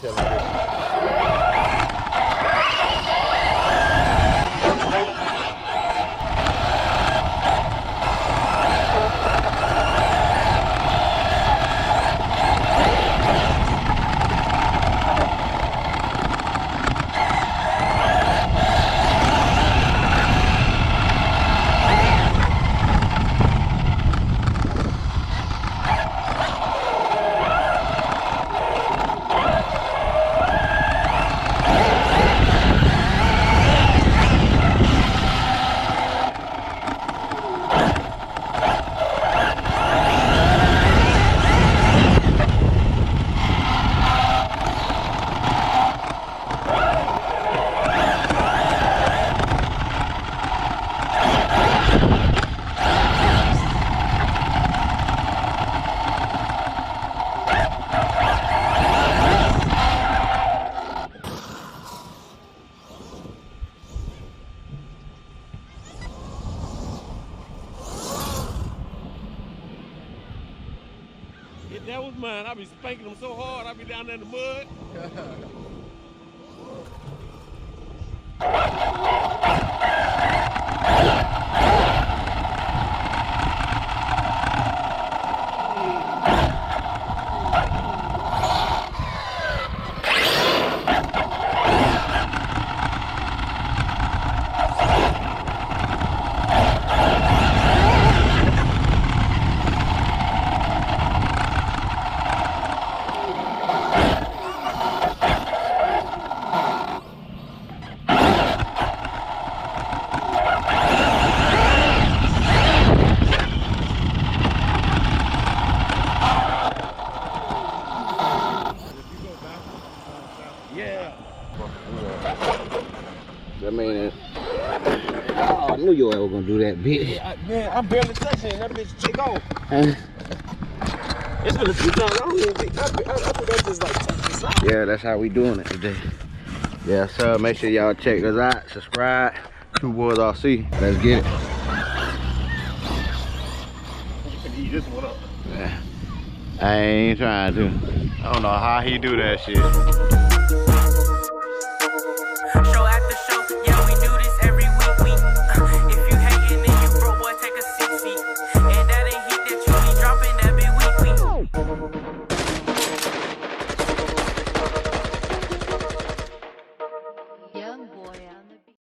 tell him. If that was mine, I'd be spanking them so hard, I'd be down there in the mud. I mean, oh, I knew your ass was gonna do that, bitch. Yeah, man, I'm barely touching it. That bitch take off. It's been a few times. I don't even think I think that just like touch the side. Yeah, that's how we doing it today. Yeah, so make sure y'all check us out, subscribe. Two Boys RC. Let's get it. Eat this one up. Yeah. I ain't trying to. I don't know how he do that shit.